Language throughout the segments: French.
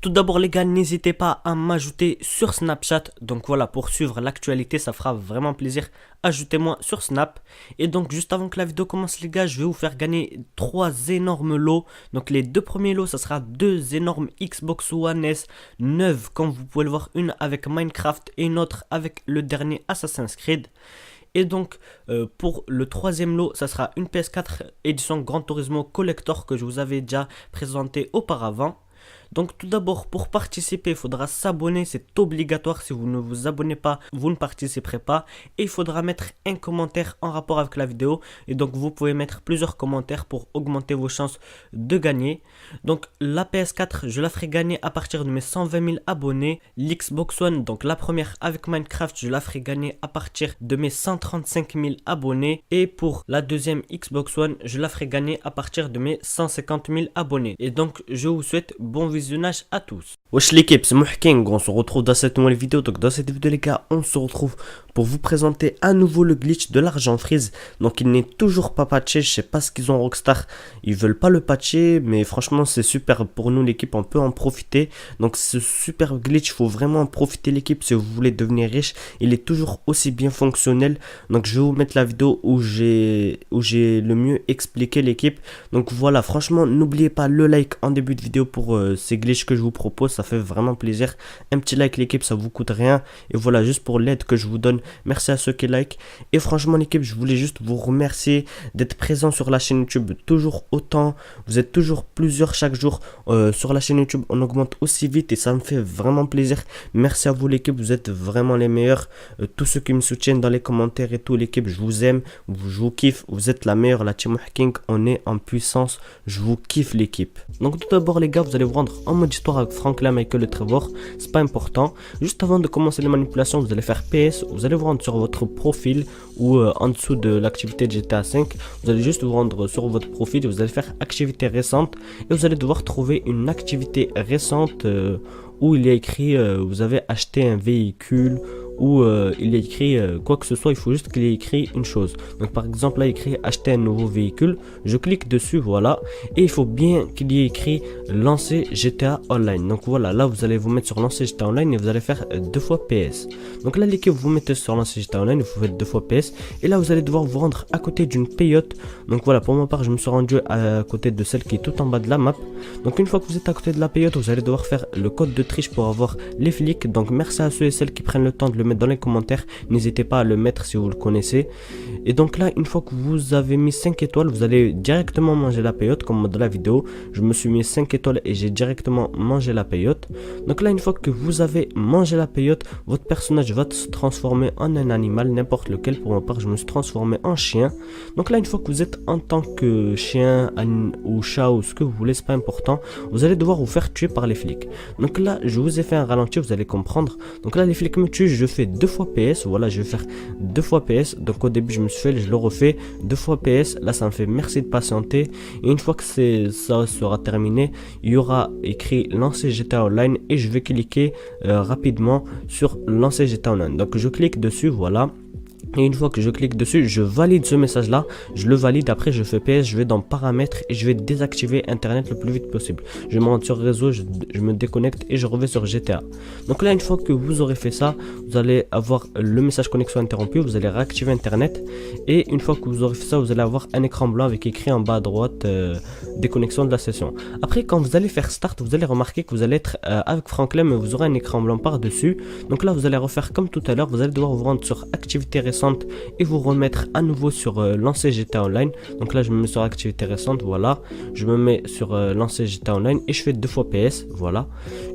Tout d'abord les gars, n'hésitez pas à m'ajouter sur Snapchat. Donc voilà, pour suivre l'actualité, ça fera vraiment plaisir. Ajoutez-moi sur Snap. Et donc juste avant que la vidéo commence les gars, je vais vous faire gagner 3 énormes lots. Donc les 2 premiers lots, ça sera 2 énormes Xbox One S neuves. Comme vous pouvez le voir, une avec Minecraft et une autre avec le dernier Assassin's Creed. Et donc pour le 3e lot, ça sera une PS4 édition Gran Turismo Collector que je vous avais déjà présenté auparavant. Donc tout d'abord, pour participer, il faudra s'abonner, c'est obligatoire. Si vous ne vous abonnez pas, vous ne participerez pas. Et il faudra mettre un commentaire en rapport avec la vidéo. Et donc vous pouvez mettre plusieurs commentaires pour augmenter vos chances de gagner. Donc la PS4, je la ferai gagner à partir de mes 120 000 abonnés. L'Xbox One, donc la première avec Minecraft, je la ferai gagner à partir de mes 135 000 abonnés. Et pour la deuxième Xbox One, je la ferai gagner à partir de mes 150 000 abonnés. Et donc je vous souhaite bon visionnage à tous. Wesh l'équipe, c'est Mouhking, on se retrouve dans cette nouvelle vidéo. Donc dans cette vidéo les gars, on se retrouve pour vous présenter à nouveau le glitch de l'argent freeze. Donc il n'est toujours pas patché, je sais pas ce qu'ils ont Rockstar, ils veulent pas le patcher, mais franchement c'est super pour nous l'équipe, on peut en profiter. Donc ce super glitch, il faut vraiment en profiter l'équipe si vous voulez devenir riche, il est toujours aussi bien fonctionnel. Donc je vais vous mettre la vidéo où j'ai le mieux expliqué l'équipe. Donc voilà, franchement n'oubliez pas le like en début de vidéo pour ces glitches que je vous propose, ça fait vraiment plaisir. Un petit like l'équipe, ça vous coûte rien. Et voilà, juste pour l'aide que je vous donne, merci à ceux qui like. Et franchement l'équipe, je voulais juste vous remercier d'être présent sur la chaîne YouTube toujours autant. Vous êtes toujours plusieurs chaque jour sur la chaîne YouTube, on augmente aussi vite et ça me fait vraiment plaisir. Merci à vous l'équipe, vous êtes vraiment les meilleurs. Tous ceux qui me soutiennent dans les commentaires et tout, l'équipe, je vous aime, je vous kiffe, vous êtes la meilleure, la Team King, on est en puissance, je vous kiffe l'équipe. Donc tout d'abord les gars, vous allez vous rendre en mode histoire avec Franklin, Michael et Trevor, c'est pas important. Juste avant de commencer les manipulations, vous allez faire PS, vous allez vous rendre sur votre profil ou en dessous de l'activité de GTA 5, vous allez juste vous rendre sur votre profil et vous allez faire activité récente et vous allez devoir trouver une activité récente où il y a écrit vous avez acheté un véhicule ou il est écrit quoi que ce soit, il faut juste qu'il y ait écrit une chose. Donc par exemple là il est écrit acheter un nouveau véhicule, je clique dessus, voilà, et il faut bien qu'il y ait écrit lancer GTA Online. Donc voilà, là vous allez vous mettre sur lancer GTA Online et vous allez faire 2 fois PS. Donc là l'équipe, vous mettez sur lancer GTA Online, vous faites 2 fois PS et là vous allez devoir vous rendre à côté d'une payote. Donc voilà, pour ma part je me suis rendu à côté de celle qui est tout en bas de la map. Donc une fois que vous êtes à côté de la payote, vous allez devoir faire le code de triche pour avoir les flics. Donc merci à ceux et celles qui prennent le temps de le mettre dans les commentaires, n'hésitez pas à le mettre si vous le connaissez. Et donc là une fois que vous avez mis 5 étoiles, vous allez directement manger la payote comme dans la vidéo. Je me suis mis 5 étoiles et j'ai directement mangé la payote. Donc là une fois que vous avez mangé la payote, votre personnage va se transformer en un animal, n'importe lequel. Pour ma part je me suis transformé en chien. Donc là une fois que vous êtes en tant que chien ou chat ou ce que vous voulez, c'est pas important, vous allez devoir vous faire tuer par les flics. Donc là je vous ai fait un ralenti, vous allez comprendre. Donc là les flics me tuent, je fais 2 fois PS, voilà, je vais faire 2 fois PS. Donc au début je me suis fait, je le refais 2 fois PS. Là ça me fait merci de patienter. Et une fois que ça sera terminé, il y aura écrit lancer GTA Online et je vais cliquer rapidement sur lancer GTA Online. Donc je clique dessus, voilà. Et une fois que je clique dessus, je valide ce message là, je le valide, après je fais PS, je vais dans paramètres et je vais désactiver internet le plus vite possible. Je me rends sur réseau, je me déconnecte et je reviens sur GTA. Donc là une fois que vous aurez fait ça, vous allez avoir le message connexion interrompu, vous allez réactiver internet et une fois que vous aurez fait ça, vous allez avoir un écran blanc avec écrit en bas à droite déconnexion de la session. Après quand vous allez faire start, vous allez remarquer que vous allez être avec Franklin mais vous aurez un écran blanc par dessus. Donc là vous allez refaire comme tout à l'heure, vous allez devoir vous rendre sur activité récente et vous remettre à nouveau sur lancer GTA Online. Donc là je me mets sur activité récente, voilà, je me mets sur lancer GTA Online et je fais 2 fois PS, voilà.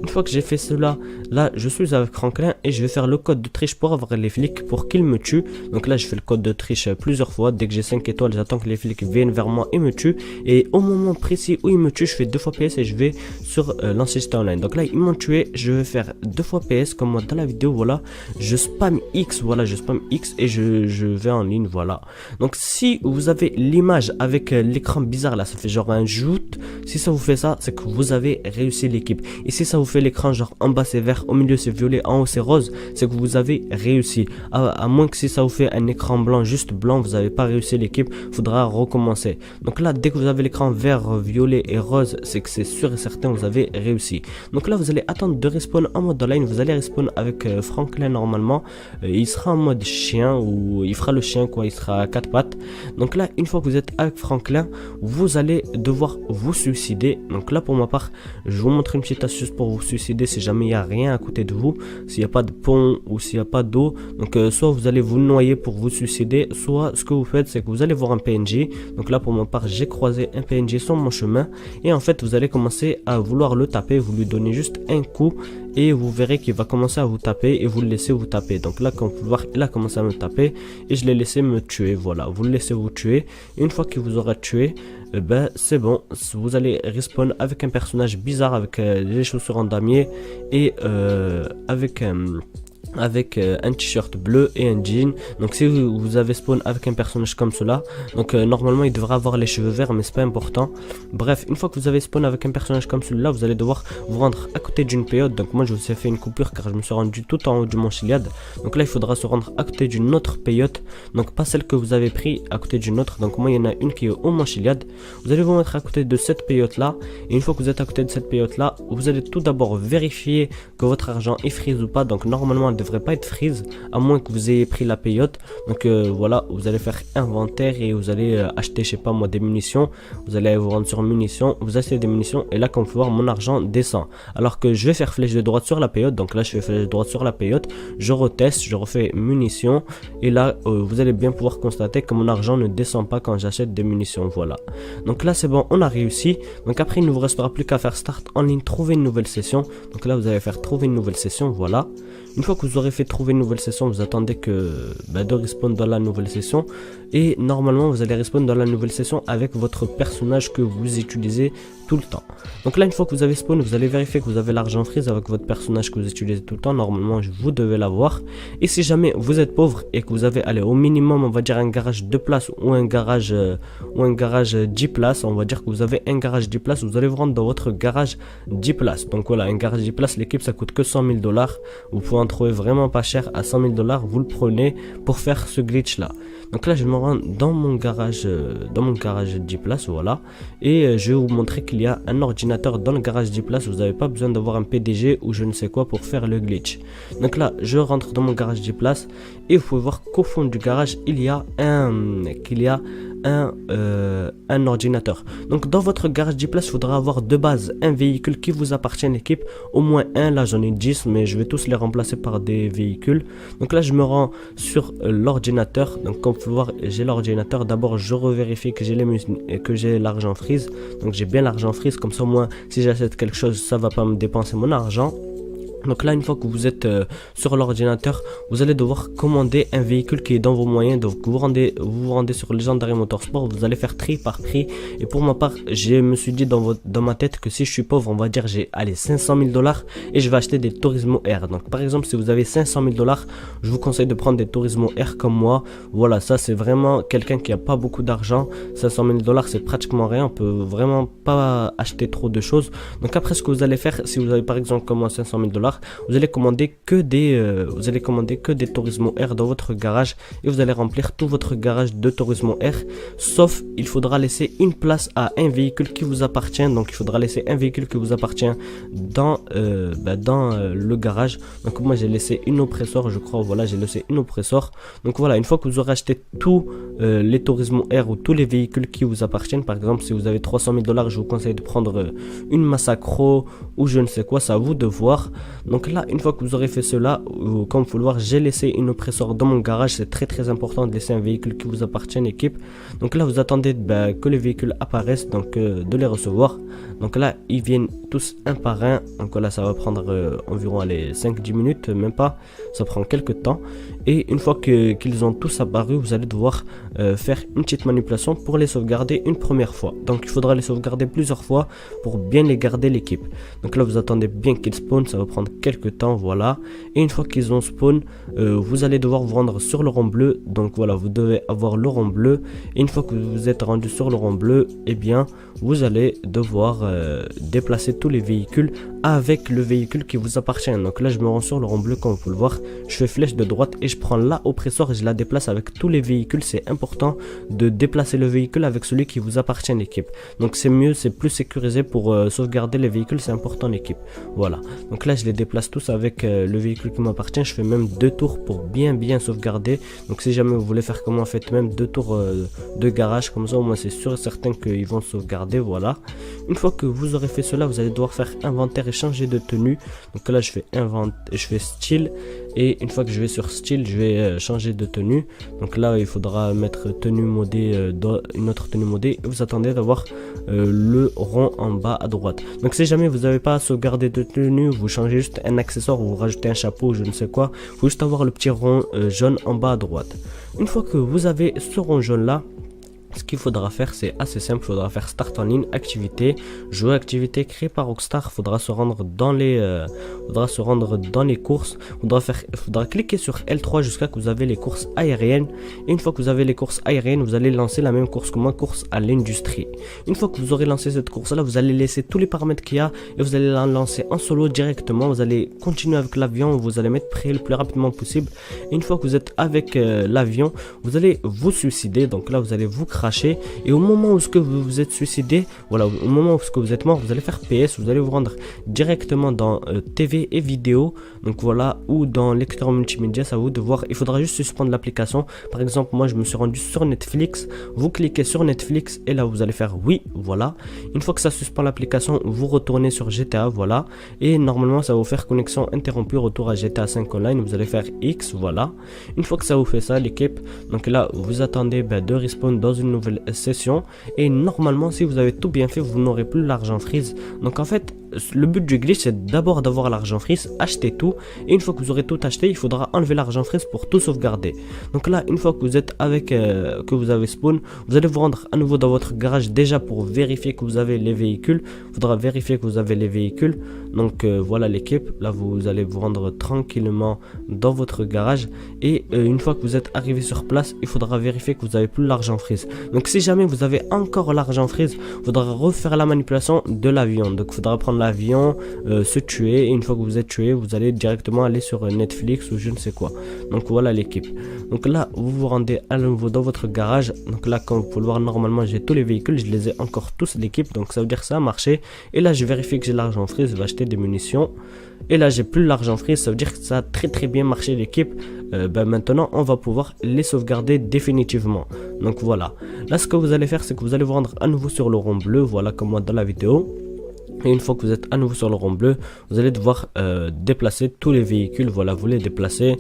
Une fois que j'ai fait cela, là je suis avec Franklin et je vais faire le code de triche pour avoir les flics pour qu'ils me tuent. Donc là je fais le code de triche plusieurs fois, dès que j'ai 5 étoiles j'attends que les flics viennent vers moi et me tuent, et au moment précis où ils me tuent je fais 2 fois PS et je vais sur lancer GTA Online. Donc là ils m'ont tué, je vais faire 2 fois PS comme moi dans la vidéo, voilà, je spam X, voilà, je spam X et je vais en ligne, voilà. Donc si vous avez l'image avec l'écran bizarre là, ça fait genre un joute. Si ça vous fait ça, c'est que vous avez réussi l'équipe. Et si ça vous fait l'écran genre en bas c'est vert, au milieu c'est violet, en haut c'est rose, c'est que vous avez réussi. À moins que si ça vous fait un écran blanc, juste blanc, vous n'avez pas réussi l'équipe, faudra recommencer. Donc là, dès que vous avez l'écran vert, violet et rose, c'est que c'est sûr et certain vous avez réussi. Donc là, vous allez attendre de respawn en mode online. Vous allez respawn avec Franklin normalement. Il sera en mode chien, ou il fera le chien quoi, il sera à quatre pattes. Donc là, une fois que vous êtes avec Franklin, vous allez devoir vous suicider. Donc là, pour ma part, je vous montre une petite astuce pour vous suicider si jamais il n'y a rien à côté de vous, s'il n'y a pas de pont ou s'il n'y a pas d'eau. Donc soit vous allez vous noyer pour vous suicider, soit ce que vous faites, c'est que vous allez voir un PNJ. Donc là, pour ma part, j'ai croisé un PNJ sur mon chemin, et en fait, vous allez commencer à vouloir le taper. Vous lui donnez juste un coup et vous verrez qu'il va commencer à vous taper, et vous le laissez vous taper. Donc là, comme vous pouvez voir, il a commencé à me taper et je l'ai laissé me tuer. Voilà, vous le laissez vous tuer. Et une fois qu'il vous aura tué, ben c'est bon, vous allez respawn avec un personnage bizarre avec des chaussures en damier et avec un t-shirt bleu et un jean. Donc si vous avez spawn avec un personnage comme cela, donc normalement il devrait avoir les cheveux verts, mais c'est pas important. Bref, une fois que vous avez spawn avec un personnage comme celui-là, vous allez devoir vous rendre à côté d'une période. Donc moi je vous ai fait une coupure car je me suis rendu tout en haut du mont Chiliad. Donc là il faudra se rendre à côté d'une autre peyote, donc pas celle que vous avez pris, à côté d'une autre. Donc moi il y en a une qui est au mont Chiliad. Vous allez vous mettre à côté de cette peyote là, et une fois que vous êtes à côté de cette peyote là, vous allez tout d'abord vérifier que votre argent est freeze ou pas. Donc normalement elle devrait pas être freeze, à moins que vous ayez pris la peyote. Donc voilà, vous allez faire inventaire et vous allez acheter, je sais pas moi, des munitions. Vous allez vous rendre sur munitions, vous achetez des munitions, et là comme vous pouvez voir, mon argent descend. Alors que je vais faire flèche de droite sur la peyote. Donc là je fais flèche de droite sur la peyote, je reteste, je refais munitions, et là vous allez bien pouvoir constater que mon argent ne descend pas quand j'achète des munitions. Voilà, donc là c'est bon, on a réussi. Donc après il ne vous restera plus qu'à faire start en ligne, trouver une nouvelle session. Donc là vous allez faire trouver une nouvelle session. Voilà, une fois que vous aurez fait trouver une nouvelle session, vous attendez que de respawn dans la nouvelle session, et normalement vous allez respawn dans la nouvelle session avec votre personnage que vous utilisez tout le temps. Donc là une fois que vous avez spawn, vous allez vérifier que vous avez l'argent freeze avec votre personnage que vous utilisez tout le temps. Normalement vous devez l'avoir. Et si jamais vous êtes pauvre et que vous avez au minimum, on va dire un garage 2 places ou un garage 10 places, on va dire que vous avez un garage 10 places, vous allez vous rendre dans votre garage 10 places. Donc voilà, un garage 10 places, l'équipe ça coûte que 100 000 $. Vous pouvez en trouver vraiment pas cher à 100 000 $. Vous le prenez pour faire ce glitch là. Donc là je me rends dans mon garage 10 places, voilà, et je vais vous montrer qu'il y a un ordinateur dans le garage 10 places. Vous n'avez pas besoin d'avoir un PDG ou je ne sais quoi pour faire le glitch. Donc là je rentre dans mon garage 10 places, et vous pouvez voir qu'au fond du garage il y a un ordinateur. Donc dans votre garage 10 places, il faudra avoir de base un véhicule qui vous appartient, l'équipe, au moins un. Là j'en ai 10, mais je vais tous les remplacer par des véhicules. Donc là je me rends sur l'ordinateur. Donc comme vous pouvez voir, j'ai l'ordinateur. D'abord je revérifie que j'ai l'argent freeze. Donc j'ai bien l'argent freeze, comme ça au moins si j'achète quelque chose, ça va pas me dépenser mon argent. Donc là une fois que vous êtes sur l'ordinateur, vous allez devoir commander un véhicule qui est dans vos moyens. Donc vous vous rendez sur Legendary Motorsport, vous allez faire tri par prix. Et pour ma part, je me suis dit dans ma tête que si je suis pauvre, on va dire j'ai 500 000 $, et je vais acheter des Turismo R. Donc par exemple si vous avez 500 000 $, je vous conseille de prendre des Turismo R comme moi. Voilà, ça c'est vraiment quelqu'un qui a pas beaucoup d'argent. 500 000 $ c'est pratiquement rien, on peut vraiment pas acheter trop de choses. Donc après ce que vous allez faire, si vous avez par exemple comme moi 500 000 $, vous allez commander que des Turismo R dans votre garage, et vous allez remplir tout votre garage de Turismo R, sauf il faudra laisser une place à un véhicule qui vous appartient. Donc il faudra laisser un véhicule qui vous appartient dans le garage. Donc moi j'ai laissé une oppresseur, je crois. Voilà, j'ai laissé une oppresseur. Donc voilà, une fois que vous aurez acheté tous les Turismo R ou tous les véhicules qui vous appartiennent, par exemple si vous avez 300 000 $, je vous conseille de prendre une Massacro ou je ne sais quoi, c'est à vous de voir. Donc là une fois que vous aurez fait cela, comme vous pouvez le voir, j'ai laissé une oppresseur dans mon garage. C'est très important de laisser un véhicule qui vous appartient, équipe. Donc là vous attendez que les véhicules apparaissent, donc de les recevoir. Donc là ils viennent tous un par un. Donc là ça va prendre environ 5-10 minutes, même pas, ça prend quelques temps. Et une fois qu'ils ont tous apparu, vous allez devoir faire une petite manipulation pour les sauvegarder une première fois. Donc il faudra les sauvegarder plusieurs fois pour bien les garder, l'équipe. Donc là vous attendez bien qu'ils spawnent, ça va prendre quelques temps, voilà. Et une fois qu'ils ont spawn, vous allez devoir vous rendre sur le rond bleu. Donc voilà, vous devez avoir le rond bleu. Et une fois que vous êtes rendu sur le rond bleu, eh bien, vous allez devoir déplacer tous les véhicules avec le véhicule qui vous appartient. Donc là, je me rends sur le rond bleu, comme vous pouvez le voir. Je fais flèche de droite et je prends la oppresseur et je la déplace avec tous les véhicules. C'est important de déplacer le véhicule avec celui qui vous appartient, l'équipe. Donc c'est mieux, c'est plus sécurisé pour sauvegarder les véhicules, c'est important, l'équipe. Voilà. Donc là, je les déplace tous avec le véhicule qui m'appartient. Je fais même 2 tours pour bien sauvegarder. Donc si jamais vous voulez faire comme moi, faites même 2 tours de garage. Comme ça, au moins c'est sûr et certain qu'ils vont sauvegarder. Voilà. Une fois que vous aurez fait cela, vous allez devoir faire inventaire et changer de tenue. Donc là, je fais style. Et une fois que je vais sur style, je vais changer de tenue. Donc là, il faudra mettre tenue modée, une autre tenue modée. Et vous attendez d'avoir le rond en bas à droite. Donc si jamais vous n'avez pas sauvegardé de tenue, vous changez juste un accessoire ou vous rajoutez un chapeau, je ne sais quoi. Il faut juste avoir le petit rond jaune en bas à droite. Une fois que vous avez ce rond jaune là, ce qu'il faudra faire, c'est assez simple. Il faudra faire start en ligne, activité, jouer activité créée par Rockstar. Il faudra se rendre dans les courses. Il faudra cliquer sur L3 jusqu'à ce que vous avez les courses aériennes. Et une fois que vous avez les courses aériennes, vous allez lancer la même course que moi, course à l'industrie. Une fois que vous aurez lancé cette course là, vous allez laisser tous les paramètres qu'il y a et vous allez la lancer en solo directement. Vous allez continuer avec l'avion, vous allez mettre prêt le plus rapidement possible. Et une fois que vous êtes avec l'avion, vous allez vous suicider. Donc là, vous allez vous cracher. Et au moment où vous vous êtes suicidé, voilà, au moment où vous êtes mort, vous allez faire PS, vous allez vous rendre directement dans TV et vidéo, donc voilà, ou dans lecteur multimédia, c'est à vous de voir. Il faudra juste suspendre l'application. Par exemple, moi je me suis rendu sur Netflix, vous cliquez sur Netflix et là vous allez faire oui, voilà. Une fois que ça suspend l'application, vous retournez sur GTA, voilà, et normalement ça va vous faire connexion interrompue, retour à GTA 5 online, vous allez faire X, voilà. Une fois que ça vous fait ça, l'équipe, donc là vous attendez de respawn dans une nouvelle session et normalement si vous avez tout bien fait, vous n'aurez plus l'argent freeze. Donc en fait, le but du glitch c'est d'abord d'avoir l'argent freeze, acheter tout, et une fois que vous aurez tout acheté, il faudra enlever l'argent freeze pour tout sauvegarder. Donc là, une fois que vous êtes avec que vous avez spawn, vous allez vous rendre à nouveau dans votre garage déjà pour vérifier que vous avez les véhicules. Il faudra vérifier que vous avez les véhicules. Donc voilà l'équipe, là vous allez vous rendre tranquillement dans votre garage et une fois que vous êtes arrivé sur place, il faudra vérifier que vous n'avez plus l'argent freeze. Donc si jamais vous avez encore l'argent freeze, il faudra refaire la manipulation de l'avion. Donc il faudra prendre l'avion, se tuer, et une fois que vous êtes tué, vous allez directement aller sur Netflix ou je ne sais quoi. Donc voilà l'équipe. Donc là vous vous rendez à nouveau dans votre garage. Donc là, comme vous pouvez le voir, normalement j'ai tous les véhicules, je les ai encore tous, l'équipe. Donc ça veut dire que ça a marché. Et là je vérifie que j'ai l'argent freeze, je vais acheter des munitions. Et là j'ai plus l'argent freeze, ça veut dire que ça a très bien marché, l'équipe. Maintenant on va pouvoir les sauvegarder définitivement. Donc voilà, là ce que vous allez faire, c'est que vous allez vous rendre à nouveau sur le rond bleu, voilà comme moi dans la vidéo. Et une fois que vous êtes à nouveau sur le rond bleu, vous allez devoir déplacer tous les véhicules. Voilà, vous les déplacez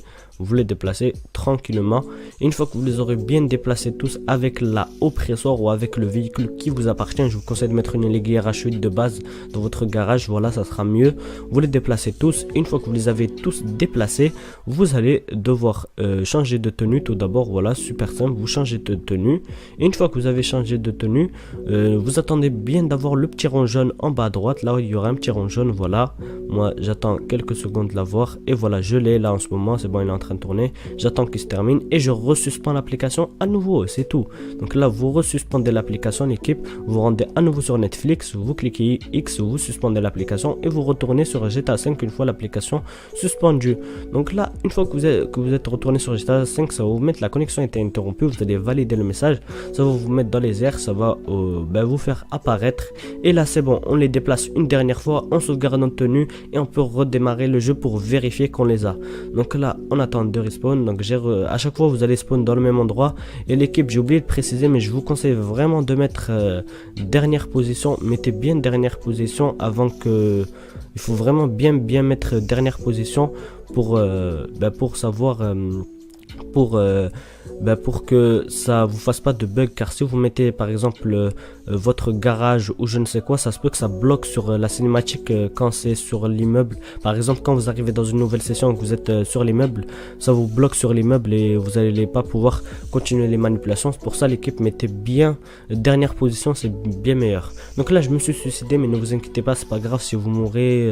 tranquillement. Et une fois que vous les aurez bien déplacés tous avec la oppresseur ou avec le véhicule qui vous appartient, je vous conseille de mettre une aiguille RH8 de base dans votre garage. Voilà, ça sera mieux. Vous les déplacez tous. Une fois que vous les avez tous déplacés, vous allez devoir changer de tenue tout d'abord. Voilà, super simple, vous changez de tenue. Et une fois que vous avez changé de tenue, vous attendez bien d'avoir le petit rond jaune en bas à droite. Là, il y aura un petit rond jaune. Voilà, moi j'attends quelques secondes de l'avoir. Et voilà, je l'ai là en ce moment. C'est bon, il est en train de tourner. J'attends qu'il se termine et je resuspends l'application à nouveau. C'est tout. Donc là, vous resuspendez l'application, l'équipe. Vous rendez à nouveau sur Netflix. Vous cliquez X, vous suspendez l'application et vous retournez sur GTA 5 une fois l'application suspendue. Donc là, une fois que vous êtes retourné sur GTA 5, ça va vous mettre la connexion a été interrompue. Vous allez valider le message. Ça va vous mettre dans les airs. Ça va vous faire apparaître. Et là, c'est bon. On les déplace une dernière fois. On sauvegarde notre tenue et on peut redémarrer le jeu pour vérifier qu'on les a. Donc là, on attend de respawn. Donc à chaque fois, vous allez spawn dans le même endroit. Et l'équipe, j'ai oublié de préciser, mais je vous conseille vraiment de mettre dernière position. Mettez bien dernière position avant que... Il faut vraiment bien mettre dernière position pour savoir... pour que ça vous fasse pas de bug, car si vous mettez par exemple votre garage ou je ne sais quoi, ça se peut que ça bloque sur la cinématique quand c'est sur l'immeuble. Par exemple, quand vous arrivez dans une nouvelle session et que vous êtes sur l'immeuble, ça vous bloque sur l'immeuble et vous n'allez pas pouvoir continuer les manipulations. C'est pour ça l'équipe mettez bien dernière position, c'est bien meilleur. Donc là je me suis suicidé, mais ne vous inquiétez pas, c'est pas grave si vous mourrez,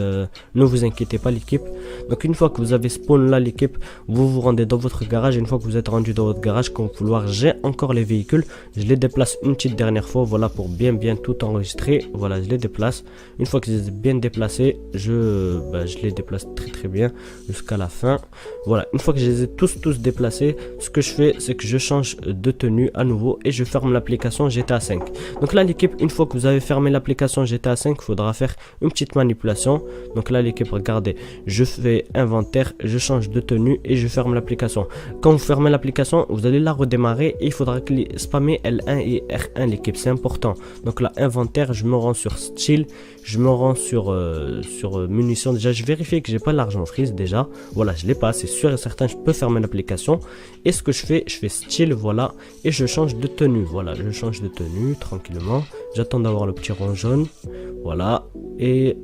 ne vous inquiétez pas l'équipe. Donc une fois que vous avez spawn là l'équipe, vous vous rendez dans votre garage. Une fois que vous êtes rendu dans votre garage, comme vous pouvez voir, j'ai encore les véhicules, je les déplace une petite dernière fois, voilà, pour bien tout enregistrer. Voilà, je les déplace. Une fois que je les ai bien déplacés, je les déplace très bien jusqu'à la fin. Voilà, une fois que je les ai tous déplacés, ce que je fais, c'est que je change de tenue à nouveau et je ferme l'application GTA 5. Donc là l'équipe, une fois que vous avez fermé l'application GTA 5, il faudra faire une petite manipulation. Donc là l'équipe, regardez, je fais inventaire, je change de tenue et je ferme l'application. Quand vous fermez l'application, vous allez la redémarrer et il faudra spammer L1 et R1 l'équipe, c'est important. Donc là inventaire, je me rends sur style, je me rends sur munitions. Déjà je vérifie que j'ai pas l'argent freeze déjà. Voilà, je l'ai pas, c'est sûr et certain, je peux fermer l'application. Et ce que je fais style, voilà, et je change de tenue. Voilà, je change de tenue tranquillement. J'attends d'avoir le petit rond jaune. Voilà, et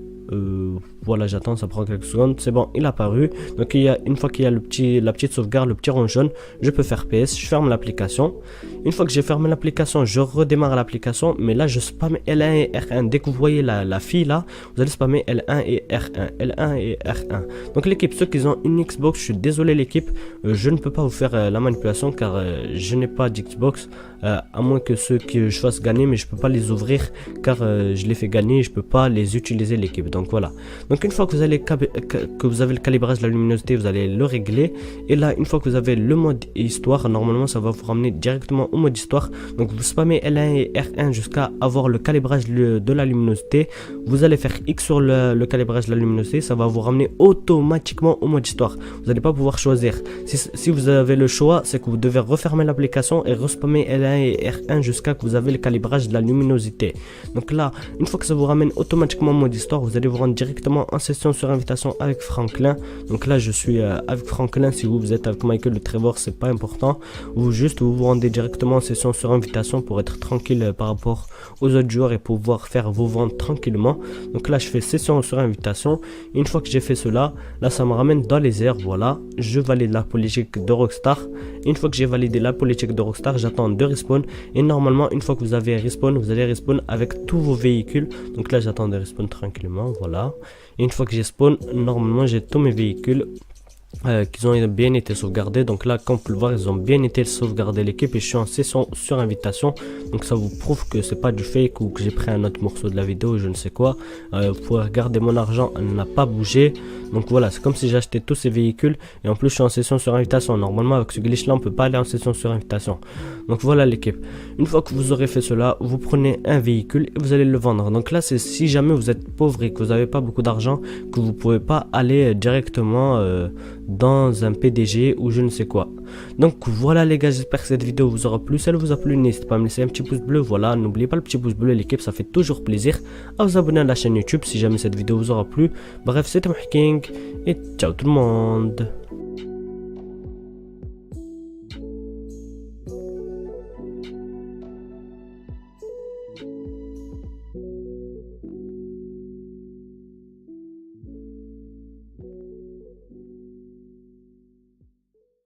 voilà, j'attends, ça prend quelques secondes, c'est bon, il a apparu. Donc une fois qu'il y a la petite sauvegarde, le petit rond jaune, je peux faire PS, je ferme l'application. Une fois que j'ai fermé l'application, je redémarre l'application, mais là je spamme L1 et R1. Dès que vous voyez la fille là, vous allez spammer L1 et R1, L1 et R1. Donc l'équipe, ceux qui ont une Xbox, je suis désolé l'équipe, je ne peux pas vous faire la manipulation car je n'ai pas d'Xbox, à moins que ceux que je fasse gagner, mais je peux pas les ouvrir car je les fais gagner, je peux pas les utiliser l'équipe. Donc voilà. Donc une fois que vous avez le calibrage de la luminosité, vous allez le régler. Et là, une fois que vous avez le mode histoire, normalement ça va vous ramener directement au mode histoire. Donc vous spammez L1 et R1 jusqu'à avoir le calibrage de la luminosité. Vous allez faire X sur le calibrage de la luminosité, ça va vous ramener automatiquement au mode histoire. Vous n'allez pas pouvoir choisir. Si vous avez le choix, c'est que vous devez refermer l'application et respammer L1 et R1 jusqu'à que vous avez le calibrage de la luminosité. Donc là, une fois que ça vous ramène automatiquement au mode histoire, vous allez vous rendre directement en session sur invitation avec Franklin. Donc là je suis avec Franklin. Si vous êtes avec Michael ou Trevor, c'est pas important. Vous vous rendez directement en session sur invitation pour être tranquille par rapport aux autres joueurs et pouvoir faire vos ventes tranquillement. Donc là je fais session sur invitation. Une fois que j'ai fait cela, là ça me ramène dans les airs. Voilà, je valide la politique de Rockstar. Une fois que j'ai validé la politique de Rockstar, j'attends de respawn. Et normalement une fois que vous avez respawn, vous allez respawn avec tous vos véhicules. Donc là j'attends de respawn tranquillement. Voilà, et une fois que j'ai spawn, normalement j'ai tous mes véhicules qui ont bien été sauvegardés. Donc là, comme vous pouvez le voir, ils ont bien été sauvegardés l'équipe et je suis en session sur invitation. Donc ça vous prouve que c'est pas du fake ou que j'ai pris un autre morceau de la vidéo, je ne sais quoi. Vous pouvez regarder mon argent, elle n'a pas bougé. Donc voilà, c'est comme si j'ai acheté tous ces véhicules et en plus je suis en session sur invitation. Normalement avec ce glitch là on peut pas aller en session sur invitation. Donc voilà l'équipe, une fois que vous aurez fait cela, vous prenez un véhicule et vous allez le vendre. Donc là c'est si jamais vous êtes pauvre et que vous n'avez pas beaucoup d'argent, que vous pouvez pas aller directement dans un PDG ou je ne sais quoi. Donc voilà les gars, j'espère que cette vidéo vous aura plu. Si elle vous a plu, n'hésitez pas à me laisser un petit pouce bleu. Voilà, n'oubliez pas le petit pouce bleu l'équipe, ça fait toujours plaisir. À vous abonner à la chaîne YouTube si jamais cette vidéo vous aura plu. Bref, c'était Mahking et ciao tout le monde.